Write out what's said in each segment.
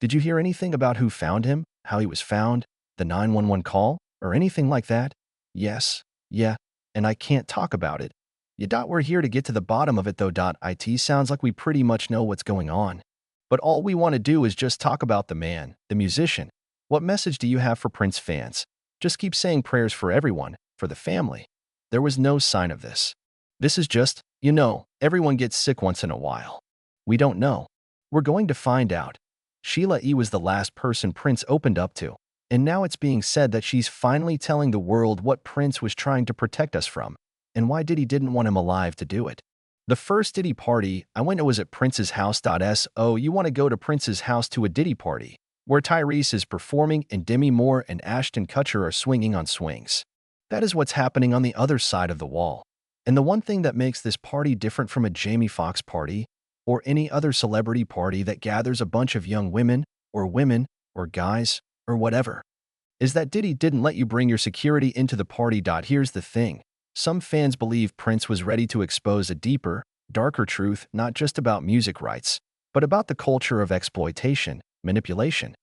Did you hear anything about who found him, how he was found, the 911 call, or anything like that? Yes, yeah, and I can't talk about it. We're here to get to the bottom of it though. It sounds like we pretty much know what's going on. But all we want to do is just talk about the man, the musician. What message do you have for Prince fans? Just keep saying prayers for everyone, for the family. There was no sign of this. This is just, everyone gets sick once in a while. We don't know. We're going to find out. Sheila E. was the last person Prince opened up to, and now it's being said that she's finally telling the world what Prince was trying to protect us from, and why Diddy didn't want him alive to do it. The first Diddy party I went to was at Prince's house. So you want to go to Prince's house to a Diddy party, where Tyrese is performing and Demi Moore and Ashton Kutcher are swinging on swings. That is what's happening on the other side of the wall. And the one thing that makes this party different from a Jamie Foxx party, or any other celebrity party that gathers a bunch of young women, or guys, or whatever, is that Diddy didn't let you bring your security into the party. Here's the thing. Some fans believe Prince was ready to expose a deeper, darker truth not just about music rights, but about the culture of exploitation, manipulation,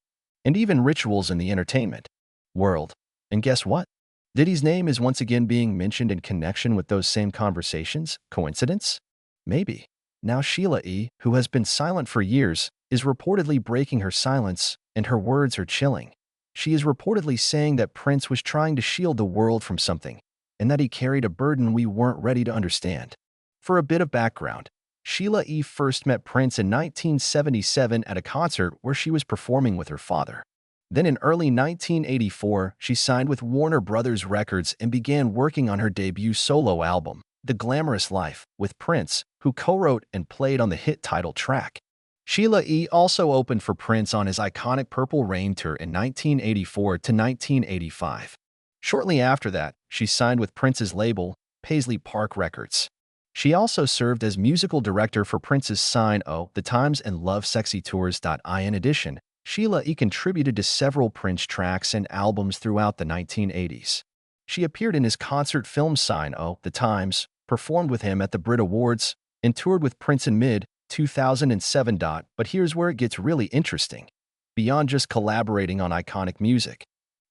and even rituals in the entertainment world. And guess what? Diddy's name is once again being mentioned in connection with those same conversations. Coincidence? Maybe. Now Sheila E., who has been silent for years, is reportedly breaking her silence, and her words are chilling. She is reportedly saying that Prince was trying to shield the world from something, and that he carried a burden we weren't ready to understand. For a bit of background, Sheila E. first met Prince in 1977 at a concert where she was performing with her father. Then in early 1984, she signed with Warner Brothers Records and began working on her debut solo album, The Glamorous Life, with Prince, who co-wrote and played on the hit title track. Sheila E. also opened for Prince on his iconic Purple Rain tour in 1984 to 1985. Shortly after that, she signed with Prince's label, Paisley Park Records. She also served as musical director for Prince's Sign O, The Times and Love Sexy Tours. In addition, Sheila E. contributed to several Prince tracks and albums throughout the 1980s. She appeared in his concert film Sign O, The Times, performed with him at the Brit Awards, and toured with Prince in mid-2007. But here's where it gets really interesting. Beyond just collaborating on iconic music,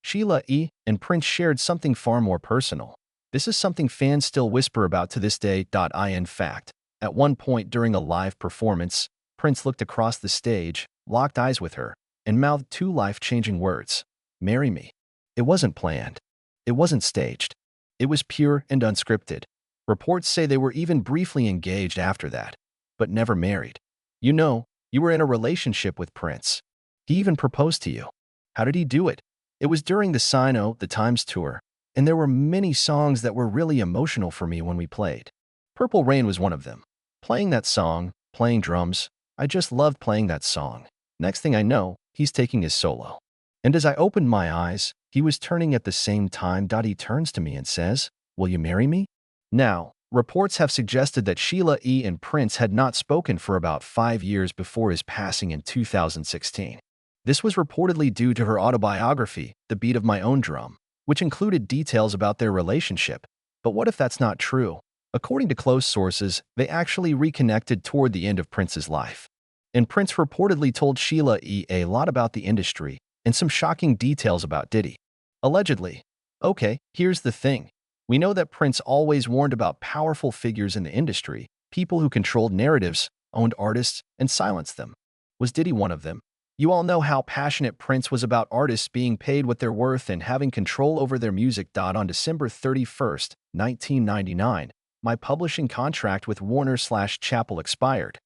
Sheila E. and Prince shared something far more personal. This is something fans still whisper about to this day. In fact, at one point during a live performance, Prince looked across the stage, locked eyes with her, and mouthed two life-changing words: "Marry me." It wasn't planned. It wasn't staged. It was pure and unscripted. Reports say they were even briefly engaged after that, but never married. You were in a relationship with Prince. He even proposed to you. How did he do it? It was during the Sign O, The Times tour, and there were many songs that were really emotional for me when we played. Purple Rain was one of them. Playing that song, playing drums, I just loved playing that song. Next thing I know, he's taking his solo. And as I opened my eyes, he was turning at the same time. He turns to me and says, "Will you marry me?" Now, reports have suggested that Sheila E. and Prince had not spoken for about 5 years before his passing in 2016. This was reportedly due to her autobiography, The Beat of My Own Drum, which included details about their relationship. But what if that's not true? According to close sources, they actually reconnected toward the end of Prince's life. And Prince reportedly told Sheila E. a lot about the industry and some shocking details about Diddy. Allegedly. Okay, here's the thing. We know that Prince always warned about powerful figures in the industry, people who controlled narratives, owned artists, and silenced them. Was Diddy one of them? You all know how passionate Prince was about artists being paid what they're worth and having control over their music. On December 31st, 1999, my publishing contract with Warner/Chappell expired,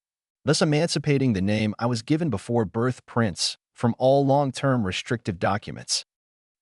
thus emancipating the name I was given before birth, Prince, from all long-term restrictive documents.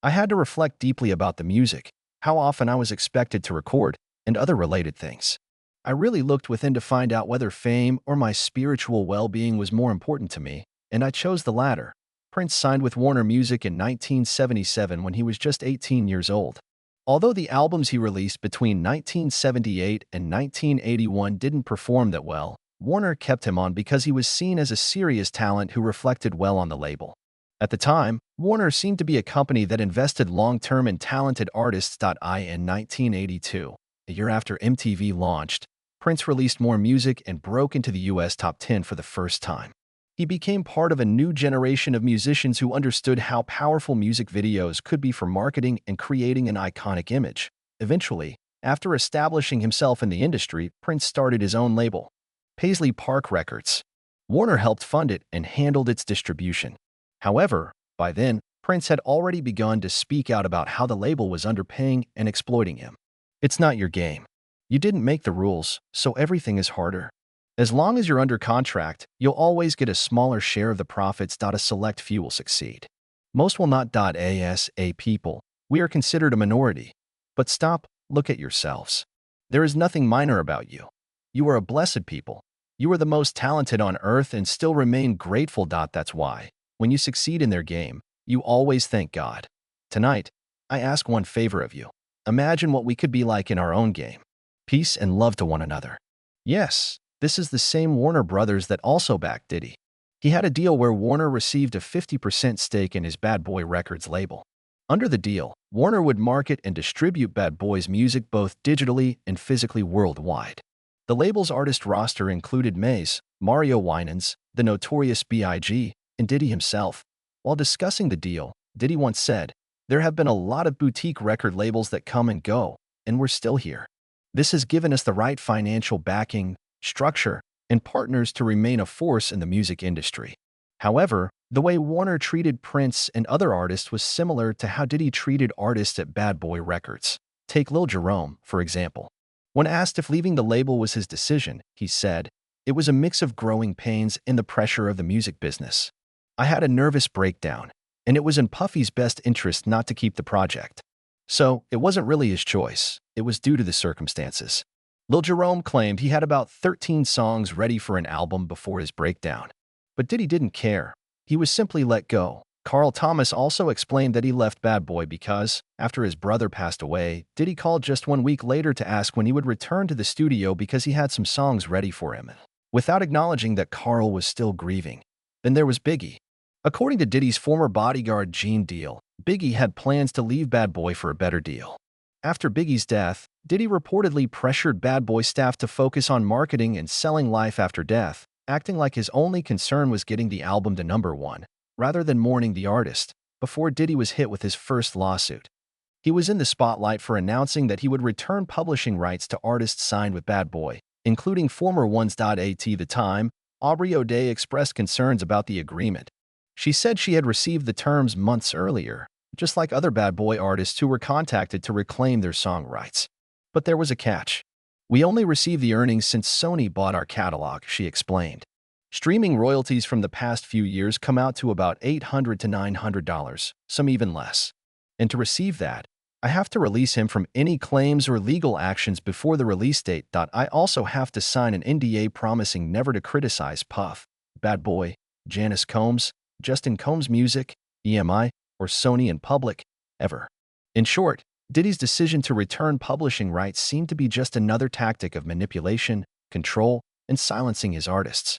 I had to reflect deeply about the music, how often I was expected to record, and other related things. I really looked within to find out whether fame or my spiritual well-being was more important to me, and I chose the latter. Prince signed with Warner Music in 1977 when he was just 18 years old. Although the albums he released between 1978 and 1981 didn't perform that well, Warner kept him on because he was seen as a serious talent who reflected well on the label. At the time, Warner seemed to be a company that invested long-term in talented artists. In 1982, a year after MTV launched, Prince released more music and broke into the US top 10 for the first time. He became part of a new generation of musicians who understood how powerful music videos could be for marketing and creating an iconic image. Eventually, after establishing himself in the industry, Prince started his own label, Paisley Park Records. Warner helped fund it and handled its distribution. However, by then, Prince had already begun to speak out about how the label was underpaying and exploiting him. It's not your game. You didn't make the rules, so everything is harder. As long as you're under contract, you'll always get a smaller share of the profits. A select few will succeed. Most will not. As a people, we are considered a minority. But stop, look at yourselves. There is nothing minor about you. You are a blessed people. You are the most talented on earth and still remain grateful. That's why, when you succeed in their game, you always thank God. Tonight, I ask one favor of you. Imagine what we could be like in our own game. Peace and love to one another. Yes, this is the same Warner Brothers that also backed Diddy. He had a deal where Warner received a 50% stake in his Bad Boy Records label. Under the deal, Warner would market and distribute Bad Boy's music both digitally and physically worldwide. The label's artist roster included Maze, Mario Winans, The Notorious B.I.G., and Diddy himself. While discussing the deal, Diddy once said, "There have been a lot of boutique record labels that come and go, and we're still here. This has given us the right financial backing, structure, and partners to remain a force in the music industry." However, the way Warner treated Prince and other artists was similar to how Diddy treated artists at Bad Boy Records. Take Lil Jerome, for example. When asked if leaving the label was his decision, he said, "It was a mix of growing pains and the pressure of the music business. I had a nervous breakdown, and it was in Puffy's best interest not to keep the project. So, it wasn't really his choice, it was due to the circumstances." Lil Jerome claimed he had about 13 songs ready for an album before his breakdown. But Diddy didn't care. He was simply let go. Carl Thomas also explained that he left Bad Boy because, after his brother passed away, Diddy called just 1 week later to ask when he would return to the studio because he had some songs ready for him, without acknowledging that Carl was still grieving. Then there was Biggie. According to Diddy's former bodyguard Gene Deal, Biggie had plans to leave Bad Boy for a better deal. After Biggie's death, Diddy reportedly pressured Bad Boy staff to focus on marketing and selling Life After Death, acting like his only concern was getting the album to #1, rather than mourning the artist, before Diddy was hit with his first lawsuit. He was in the spotlight for announcing that he would return publishing rights to artists signed with Bad Boy, including former ones. At the time, Aubrey O'Day expressed concerns about the agreement. She said she had received the terms months earlier, just like other Bad Boy artists who were contacted to reclaim their song rights. But there was a catch. "We only receive the earnings since Sony bought our catalog," she explained. Streaming royalties from the past few years come out to about $800 to $900, some even less. And to receive that, I have to release him from any claims or legal actions before the release date. I also have to sign an NDA promising never to criticize Puff, Bad Boy, Janice Combs, Justin Combs Music, EMI, or Sony in public, ever. In short, Diddy's decision to return publishing rights seemed to be just another tactic of manipulation, control, and silencing his artists.